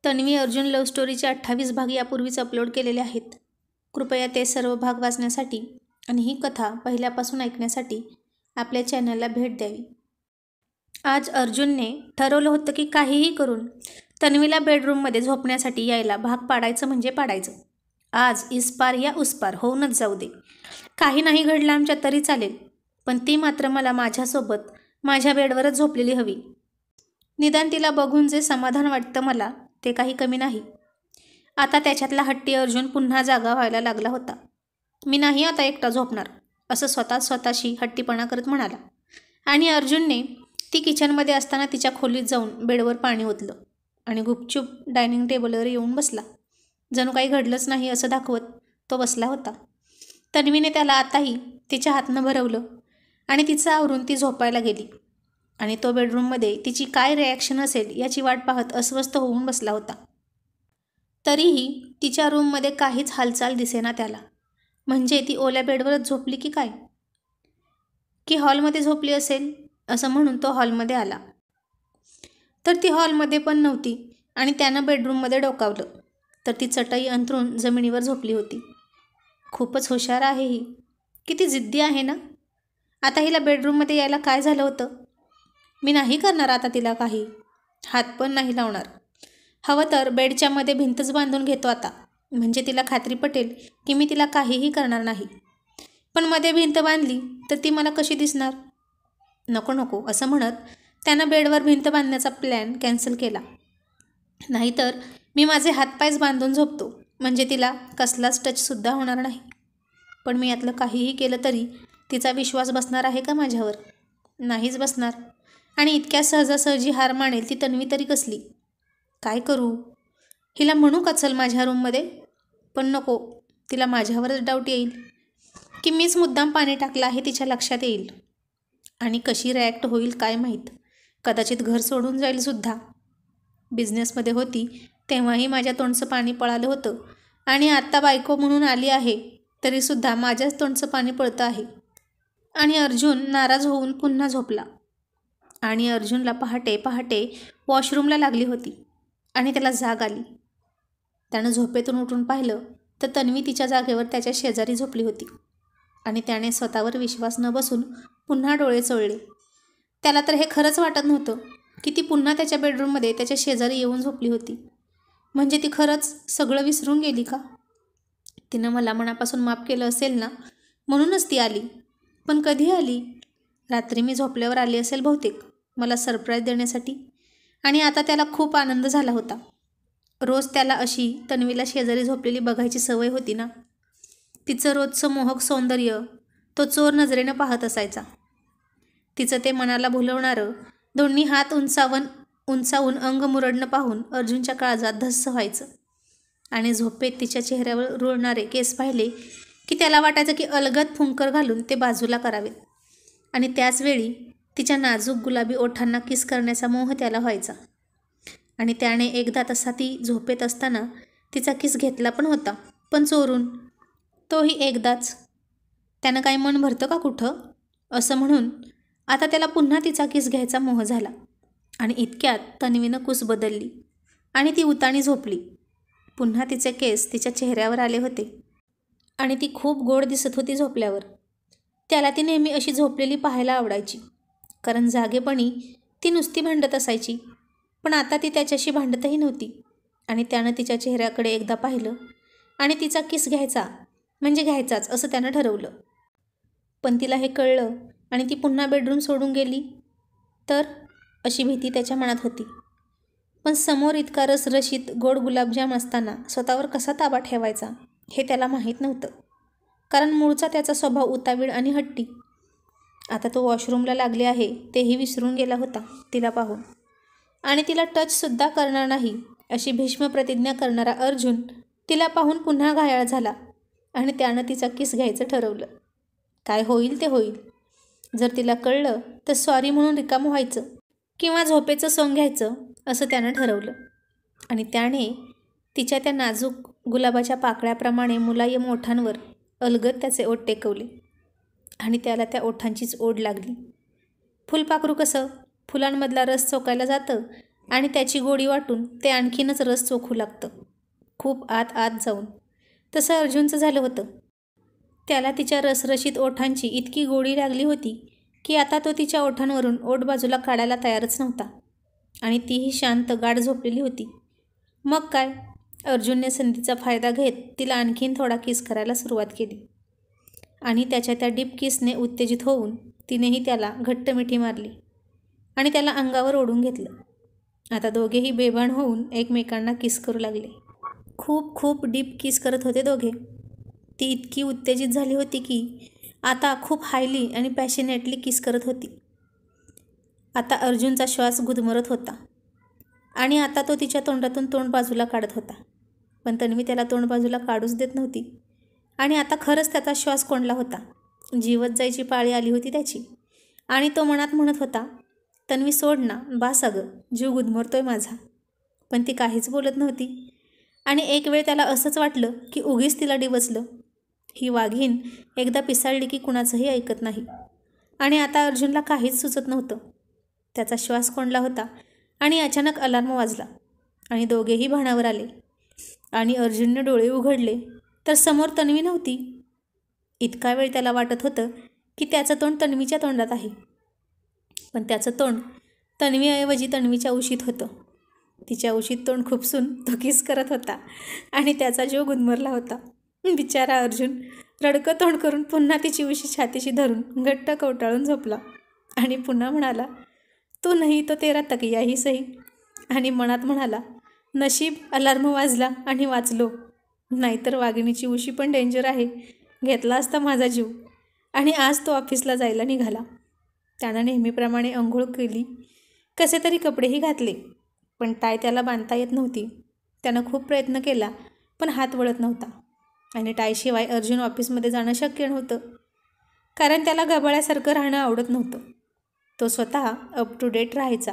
Tanvi Arjun love स्टोरीचे 28 भाग यापूर्वीच upload केलेले आहेत. कृपया ते सर्व भाग वाचण्यासाठी आणि ही कथा पहिल्यापासून ऐकण्यासाठी आपल्या चॅनलला भेट द्यावी. आज अर्जुनने ठरवलं होतं की काहीही करून तन्वीला बेडरूममध्ये झोपण्यासाठी यायला भाग पाडायचं म्हणजे पाडायचं. आज इस्पार या उसपार होऊनच जाऊ दे. काही नाही घडलं आमच्या तरी चालेल, पण ती मात्र मला माझ्यासोबत माझ्या बेडवरच झोपलेली हवी. निदान तिला बघून जे समाधान वाटतं मला ते काही कमी नाही. आता त्याच्यातला हट्टी अर्जुन पुन्हा जागा व्हायला लागला होता. मी नाही आता एकटा झोपणार असं स्वतःशी हट्टीपणा करत म्हणाला. आणि अर्जुनने ती किचनमध्ये असताना तिच्या खोलीत जाऊन बेडवर पाणी ओतलं आणि गुपचूप डायनिंग टेबलवर येऊन बसला. जणू काही घडलंच नाही असं दाखवत तो बसला होता. तन्वीने त्याला आताही तिच्या हातनं भरवलं आणि तिचं आवरून ती झोपायला गेली आणि तो बेडरूममध्ये तिची काय रिॲक्शन असेल याची वाट पाहत अस्वस्थ होऊन बसला होता. तरीही तिच्या रूममध्ये काहीच हालचाल दिसेना त्याला. म्हणजे ती ओल्या बेडवरच झोपली की काय, की हॉलमध्ये झोपली असेल असं म्हणून तो हॉलमध्ये आला. तर ती हॉलमध्ये पण नव्हती आणि त्यानं बेडरूममध्ये डोकावलं तर ती चटई अंथरून जमिनीवर झोपली होती. खूपच हुशार आहे ही, किती जिद्दी आहे ना. आता हिला बेडरूममध्ये यायला काय झालं होतं? मी नाही करणार आता तिला काही, हात पण नाही लावणार. हवं तर बेडच्या मध्ये भिंतच बांधून घेतो आता, म्हणजे तिला खात्री पटेल की मी तिला काहीही करणार नाही. पण मध्ये भिंत बांधली तर ती मला कशी दिसणार? नको नको असं म्हणत त्यानं बेडवर भिंत बांधण्याचा प्लॅन कॅन्सल केला. नाहीतर मी माझे हातपायच बांधून झोपतो, म्हणजे तिला कसलाच टचसुद्धा होणार नाही. पण मी यातलं काहीही केलं तरी तिचा विश्वास बसणार आहे का माझ्यावर? नाहीच बसणार. आणि इतक्या सहजासहजी हार मानेल ती तन्वी तरी कसली? काय करू? हिला म्हणू का चल माझ्या रूममध्ये? पण नको, तिला माझ्यावरच डाऊट येईल की मीच मुद्दाम पाणी टाकलं आहे तिच्या लक्षात येईल. आणि कशी रिॲक्ट होईल काय माहीत. कदाचित घर सोडून जाईल सुद्धा. बिझनेसमध्ये होती तेव्हाही माझ्या तोंडचं पाणी पळालं होतं आणि आत्ता बायको म्हणून आली आहे तरीसुद्धा माझ्याच तोंडचं पाणी पळतं आहे. आणि अर्जुन नाराज होऊन पुन्हा झोपला. आणि अर्जुनला पहाटे पहाटे वॉशरूमला लागली होती आणि त्याला जाग आली. त्यानं झोपेतून उठून पाहिलं तर तन्वी तिच्या जागेवर त्याच्या शेजारी झोपली होती. आणि त्याने स्वतःवर विश्वास न बसून पुन्हा डोळे चोळले. त्याला तर हे खरंच वाटत नव्हतं की ती पुन्हा त्याच्या बेडरूममध्ये त्याच्या शेजारी येऊन झोपली होती. म्हणजे ती खरंच सगळं विसरून गेली का? तिनं मला मनापासून माफ केलं असेल ना, म्हणूनच ती आली. पण कधी आली? रात्री मी झोपल्यावर आली असेल बहुतेक, मला सरप्राईज देण्यासाठी. आणि आता त्याला खूप आनंद झाला होता. रोज त्याला अशी तन्वीला शेजारी झोपलेली बघायची सवय होती ना. तिचं रोजचं मोहक सौंदर्य तो चोर नजरेनं पाहत असायचा. तिचं ते मनाला भुलवणारं दोन्ही हात उंचावून अंग मुरडणं पाहून अर्जुनच्या काळजात धस्स व्हायचं. आणि झोपेत तिच्या चेहऱ्यावर रुळणारे केस पाहिले की त्याला वाटायचं की अलगद फुंकर घालून ते बाजूला करावेत. आणि त्याचवेळी तिच्या नाजूक गुलाबी ओठांना किस करण्याचा मोह त्याला व्हायचा. आणि त्याने एकदा तसा ती झोपेत असताना तिचा किस घेतला पण होता, पण चोरून. तोही एकदाच. त्यानं काही मन भरतं का कुठं असं म्हणून आता त्याला पुन्हा तिचा किस घ्यायचा मोह झाला. आणि इतक्यात तन्वीनं कुस बदलली आणि ती उताणी झोपली. पुन्हा तिचे केस तिच्या चेहऱ्यावर आले होते आणि ती खूप गोड दिसत होती झोपल्यावर. त्याला ती नेहमी अशी झोपलेली पाहायला आवडायची, कारण जागेपणी ती नुसती भांडत असायची. पण आता ती त्याच्याशी भांडतही नव्हती. आणि त्यानं तिच्या चेहऱ्याकडे एकदा पाहिलं आणि तिचा किस घ्यायचा म्हणजे घ्यायचाच असं त्यानं ठरवलं. पण तिला हे कळलं आणि ती पुन्हा बेडरूम सोडून गेली तर, अशी भीती त्याच्या मनात होती. पण समोर इतका रसरशीत गोड गुलाबजाम असताना स्वतःवर कसा ताबा ठेवायचा हे त्याला माहीत नव्हतं, कारण मूळचा त्याचा स्वभाव उतावीळ आणि हट्टी. आता तो वॉशरूमला लागले आहे तेही विसरून गेला होता तिला पाहून. आणि तिला टचसुद्धा करणार नाही अशी भीष्म प्रतिज्ञा करणारा अर्जुन तिला पाहून पुन्हा घायाळ झाला आणि त्यानं तिचा किस घ्यायचं ठरवलं. काय होईल ते होईल. जर तिला कळलं तर सॉरी म्हणून रिकामं व्हायचं किंवा झोपेचं सोंग घ्यायचं असं त्यानं ठरवलं. आणि त्याने तिच्या त्या नाजूक गुलाबाच्या पाकळ्याप्रमाणे मुलायम ओठांवर अलगद त्याचे ओठ टेकवले आणि त्याला त्या ओठांचीच ओढ लागली. फुलपाखरू कसं फुलांमधला रस चोकायला जातं आणि त्याची गोडी वाटून ते आणखीनच रस चोखू लागतं, खूप आत आत जाऊन. तसं अर्जुनचं झालं होतं. त्याला तिच्या रसरशीत ओठांची इतकी गोडी लागली होती की आता तो तिच्या ओठांवरून ओठ बाजूला काढायला तयारच नव्हता. आणि तीही शांत गाढ झोपलेली होती. मग काय, अर्जुनने संधीचा फायदा घेत तिला आणखीन थोडा किस करायला सुरुवात केली. आणि त्याच्या त्या डीप किसने उत्तेजित होऊन तिनेही त्याला घट्ट मिठी मारली आणि त्याला अंगावर ओढून घेतलं. आता दोघेही बेभान होऊन एकमेकांना किस करू लागले. खूप खूप डीप किस करत होते दोघे. ती इतकी उत्तेजित झाली होती की आता खूप हायली आणि पॅशनेटली किस करत होती. आता अर्जुनचा श्वास गुदमरत होता आणि आता तो तिच्या तोंडातून तोंड बाजूला काढत होता. पण तन्वी त्याला तोंड बाजूला काढूच देत नव्हती. आणि आता खरंच त्याचा श्वास कोंडला होता. जीवत जायची पाळी आली होती त्याची. आणि तो मनात म्हणत होता, तन्वी सोड ना, बास अगं, जीव गुदमरतोय माझा. पण ती काहीच बोलत नव्हती. आणि एक वेळ त्याला असंच वाटलं की उगीच तिला डिवचलं. ही वाघीण एकदा पिसाळली की कुणाचंही ऐकत नाही. आणि आता अर्जुनला काहीच सुचत नव्हतं. त्याचा श्वास कोंडला होता आणि अचानक अलार्म वाजला आणि दोघेही भानावर आले. आणि अर्जुनने डोळे उघडले तर समोर तन्वी नव्हती. इतका वेळ त्याला वाटत होतं की त्याचं तोंड तन्वीच्या तोंडात आहे. पण त्याचं तोंड तन्वीऐवजी तन्वीच्या उशीत होतं. तिच्या उशीत तोंड खुपसून तो किस करत होता आणि त्याचा जीव गुदमरला होता. बिचारा अर्जुन रडकं तोंड करून पुन्हा तिची उशी छातीशी धरून घट्ट कवटाळून झोपला आणि पुन्हा म्हणाला, तू नाही तो तेरा तकिया ही सही. आणि मनात म्हणाला, नशीब अलार्म वाजला आणि वाचलो, नाहीतर वाघिणीची उशी पण डेंजर आहे, घेतला असता माझा जीव. आणि आज तो ऑफिसला जायला निघाला. त्यानं नेहमीप्रमाणे अंघोळ केली, कसे तरी कपडेही घातले. पण टाय त्याला बांधता येत नव्हती. त्यानं खूप प्रयत्न केला पण हात वळत नव्हता. आणि टायशिवाय अर्जुन ऑफिसमध्ये जाणं शक्य नव्हतं, कारण त्याला गबाळ्यासारखं राहणं आवडत नव्हतं. तो स्वतः अप टू डेट राहायचा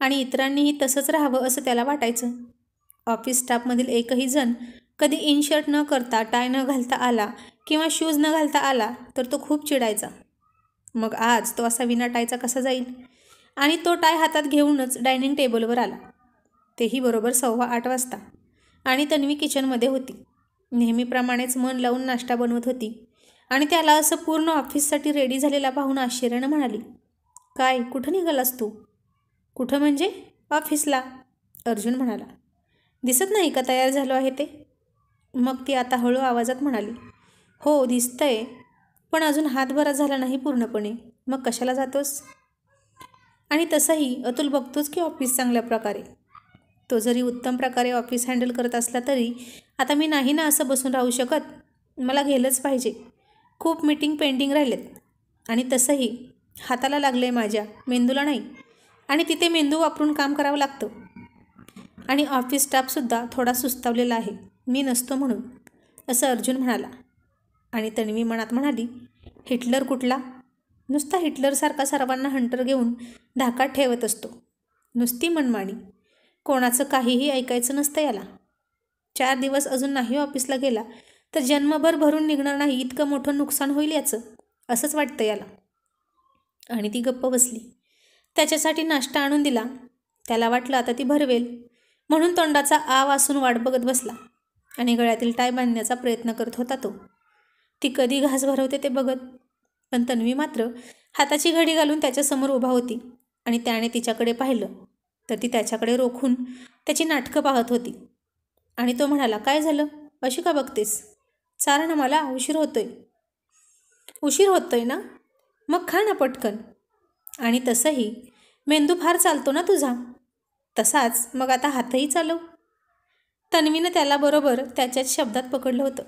आणि इतरांनीही तसंच राहावं असं त्याला वाटायचं. ऑफिस स्टाफमधील एकही जण कधी इन शर्ट न करता, टाय न घालता आला किंवा शूज न घालता आला तर तो खूप चिडायचा. मग आज तो असा विना टायचा कसा जाईल? आणि तो टाय हातात घेऊनच डायनिंग टेबलवर आला. तेही बरोबर 8:15 वाजता. आणि तन्वी किचनमध्ये होती. नेहमीप्रमाणेच मन लावून नाश्ता बनवत होती. आणि त्याला असं पूर्ण ऑफिससाठी रेडी झालेला पाहून आश्चर्यानं म्हणाली, काय, कुठं निघालास तू? कुठं म्हणजे? ऑफिसला, अर्जुन म्हणाला. दिसत नाही का तयार झालो आहे ते? मग ती आता हळू आवाजात म्हणाली, हो दिसतंय, पण अजून हातभरा झाला नाही पूर्णपणे. मग कशाला जातोस? आणि तसंही अतुल बघतोच की ऑफिस चांगल्या प्रकारे. तो जरी उत्तम प्रकारे ऑफिस हँडल करत असला तरी आता मी नाही ना असं बसून राहू शकत. मला गेलंच पाहिजे. खूप मीटिंग पेंडिंग राहिलेत. आणि तसंही हाताला लागलं आहे माझ्या, मेंदूला नाही. आणि तिथे मेंदू वापरून काम करावं लागतं. आणि ऑफिस स्टाफसुद्धा थोडा सुस्तावलेला आहे, मी नसतो म्हणून, असं अर्जुन म्हणाला. आणि तन्वी मनात म्हणाली, हिटलर कुठला? नुसता हिटलरसारखा सर्वांना हंटर घेऊन धाकात ठेवत असतो. नुसती मनमानी, कोणाचं काहीही ऐकायचं नसतं याला. 4 दिवस अजून नाही ऑफिसला गेला तर जन्मभर भरून निघणार नाही इतकं मोठं नुकसान होईल याचं, असंच वाटतं याला. आणि ती गप्प बसली. त्याच्यासाठी नाश्ता आणून दिला. त्याला वाटलं आता ती भरवेल, म्हणून तोंडाचा आ वासून वाट बघत बसला. आणि गळ्यातील टाय बांधण्याचा प्रयत्न करत होता तो. ती कधी घास भरवते ते बघत. पण तन्वी मात्र हाताची घडी घालून त्याच्यासमोर उभा होती. आणि त्याने तिच्याकडे पाहिलं तर ती त्याच्याकडे रोखून त्याची नाटकं पाहत होती. आणि तो म्हणाला, काय झालं, अशी का बघतेस? चाल ना, मला उशीर होतोय. उशीर होतोय ना? मग खा ना पटकन. आणि तसंही मेंदू फार चालतो ना तुझा, तसाच मग आता हातही चालव. तन्वीनं त्याला बरोबर त्याच्याच शब्दात पकडलं होतं.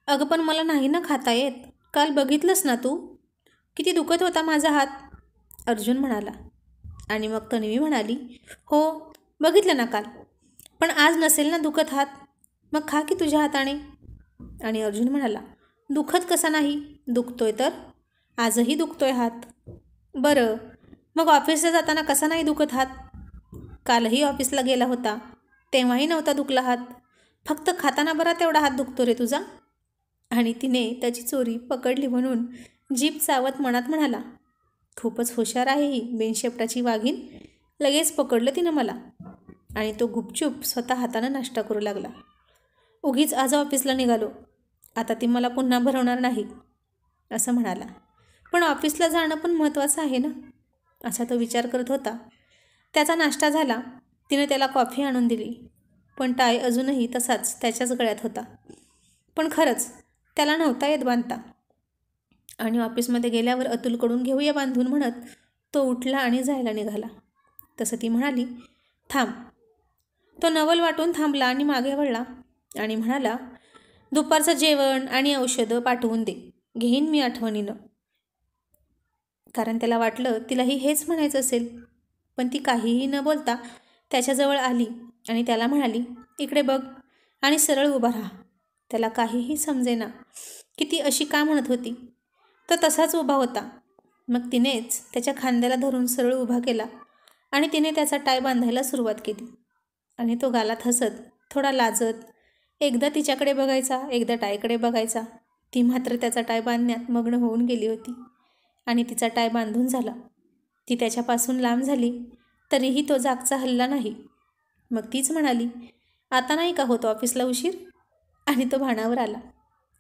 अगं पण मला नाही ना खाता येत. काल बघितलंस ना तू, किती दुखत होता माझा हात, अर्जुन म्हणाला. आणि मग तन्वी म्हणाली, हो बघितलं ना काल, पण आज नसेल ना दुखत हात, मग खा की तुझ्या हाताने. आणि अर्जुन म्हणाला, दुखत कसा नाही? दुखतोय तर, आजही दुखतोय हात. बरं मग ऑफिसला जाताना कसा नाही दुखत हात? कालही ऑफिसला गेला होता तेव्हाही नव्हता दुखला हात. फक्त खाताना बरा तेवढा हात दुखतो रे तुझा. आणि तिने त्याची चोरी पकडली म्हणून जीभ चावत मनात म्हणाला, खूपच हुशार आहे ही बेनशेपटाची वाघीण. लगेच पकडलं तिनं मला आणि तो गुपचूप स्वतः हातानं नाश्ता करू लागला. उगीच आज ऑफिसला निघालो, आता ती मला पुन्हा भरवणार नाही असं म्हणाला. पण ऑफिसला जाणं पण महत्त्वाचं आहे ना, असा तो विचार करत होता. त्याचा नाश्ता झाला. तिनं त्याला कॉफी आणून दिली, पण टाय अजूनही तसाच त्याच्याच गळ्यात होता. पण खरंच त्याला नव्हता येत बांधता. आणि ऑफिसमध्ये गेल्यावर अतुलकडून घेऊया बांधून म्हणत तो उठला आणि जायला निघाला. तसं ती म्हणाली, थांब. तो नवल वाटून थांबला आणि मागे वळला आणि म्हणाला, दुपारचं जेवण आणि औषधं पाठवून दे, घेईन मी आठवणीनं. कारण त्याला वाटलं तिलाही हेच म्हणायचं असेल. पण ती काहीही न बोलता त्याच्याजवळ आली आणि त्याला म्हणाली, इकडे बघ आणि सरळ उभा राहा. त्याला काहीही समजेना की ती अशी का म्हणत होती. तो तसाच उभा होता. मग तिनेच त्याच्या खांद्याला धरून सरळ उभा केला आणि तिने त्याचा टाय बांधायला सुरुवात केली. आणि तो गालात हसत, थोडा लाजत, एकदा तिच्याकडे बघायचा, एकदा टायकडे बघायचा. ती मात्र त्याचा टाय बांधण्यात मग्न होऊन गेली होती. आणि तिचा टाय बांधून झाला. ती त्याच्यापासून लांब झाली, तरीही तो जागचा हलला नाही. मग तीच म्हणाली, आता नाही का होतो ऑफिसला उशीर? आणि तो भानावर आला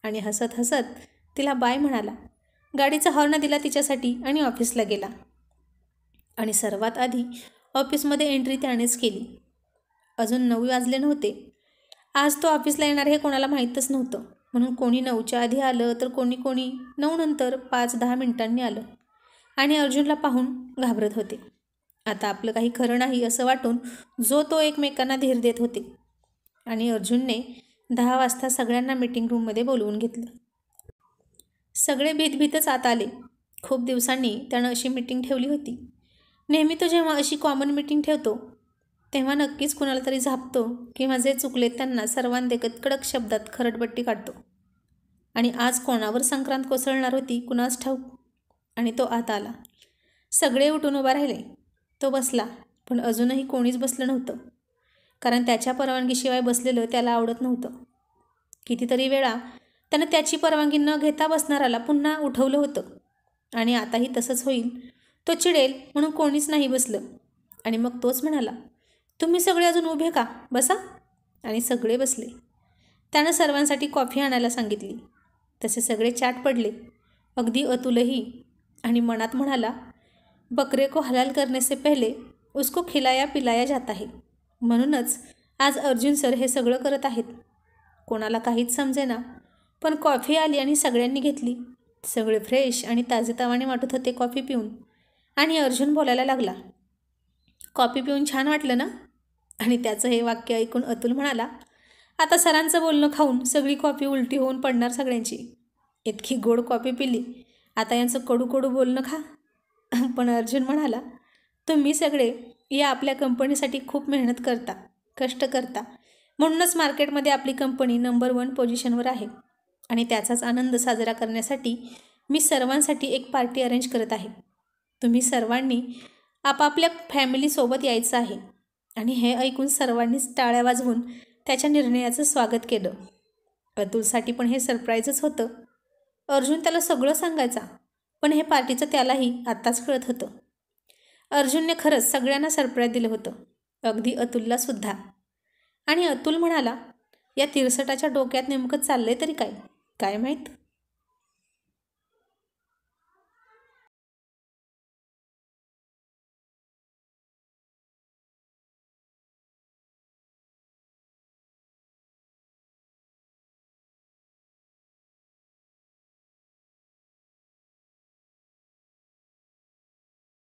आणि हसत हसत तिला बाय म्हणाला. गाडीचा हॉर्न दिला तिच्यासाठी आणि ऑफिसला गेला. आणि सर्वात आधी ऑफिसमध्ये एंट्री त्यानेच केली. अजून 9 वाजले नव्हते. आज तो ऑफिसला येणार हे कोणाला माहीतच नव्हतं. म्हणून कोणी 9च्या आधी आलं तर कोणी 9 नंतर 5-10 मिनिटांनी आलं. आणि अर्जुनला पाहून घाबरत होते. आता आपलं काही खरं नाही असं वाटून जो तो एकमेकांना धीर देत होते. आणि अर्जुनने 10 वाजता सगळ्यांना मीटिंग रूममध्ये बोलवून घेतलं. सगळे भीतभीतच आत आले. खूप दिवसांनी त्यानं अशी मीटिंग ठेवली होती. नेहमी तो जेव्हा अशी कॉमन मीटिंग ठेवतो तेव्हा नक्कीच कुणाला तरी झापतो किंवा जे चुकले त्यांना सर्वांदेखत कडक शब्दात खरडपट्टी काढतो. आणि आज कोणावर संक्रांत कोसळणार होती कुणास ठाऊक. आणि तो आत आला. सगळे उठून उभा राहिले. तो बसला, पण अजूनही कोणीच बसलं नव्हतं. कारण त्याच्या परवानगीशिवाय बसलेलं त्याला आवडत नव्हतं. कितीतरी वेळा त्यानं त्याची परवानगी न घेता बसणाराला पुन्हा उठवलं होतं. आणि आताही तसंच होईल. तो चिडेल म्हणून कोणीच नाही बसलं. आणि मग तोच म्हणाला, तुम्ही सगळे अजून उभे का? बसा. आणि सगळे बसले. त्यानं सर्वांसाठी कॉफी आणायला सांगितली. तसे सगळे चाट पडले, अगदी अतुलही. आणि मनात म्हणाला, बकरे को हलाल करने से पहले उसको खिलाया पिलाया जाता है. म्हणूनच आज अर्जुन सर हे सगळं करत आहेत. कोणाला काहीच समजेना, पण कॉफी आली आणि सगळ्यांनी घेतली. सगळे फ्रेश आणि ताजेतवाने वाटत होते कॉफी पिऊन. आणि अर्जुन बोलायला लागला, कॉफी पिऊन छान वाटलं ना? आणि त्याचं हे वाक्य ऐकून अतुल म्हणाला, आता सरांचं बोलणं खाऊन सगळी कॉफी उलटी होऊन पडणार सगळ्यांची. इतकी गोड कॉफी पिली, आता यांचं कडू कडू बोलणं खा. पण अर्जुन म्हणाला, तुम्ही सगळे या आपल्या कंपनीसाठी खूप मेहनत करता, कष्ट करता. म्हणूनच मार्केटमध्ये आपली कंपनी नंबर 1 पोझिशनवर आहे. आणि त्याचाच आनंद साजरा करण्यासाठी मी सर्वांसाठी एक पार्टी अरेंज करत आहे. तुम्ही सर्वांनी आपापल्या फॅमिलीसोबत यायचं आहे. आणि हे ऐकून सर्वांनीच टाळ्या वाजवून त्याच्या निर्णयाचं स्वागत केलं. अतुलसाठी पण हे सरप्राईजच होतं. अर्जुन त्याला सगळं सांगायचा, पण हे पार्टीचं त्यालाही आत्ताच कळत होतं. अर्जुनने खरंच सगळ्यांना सरप्राईज दिलं होतं, अगदी अतुलला सुद्धा. आणि अतुल म्हणाला, या तिरसटाच्या डोक्यात नेमकं चाललंय तरी काय माहीत.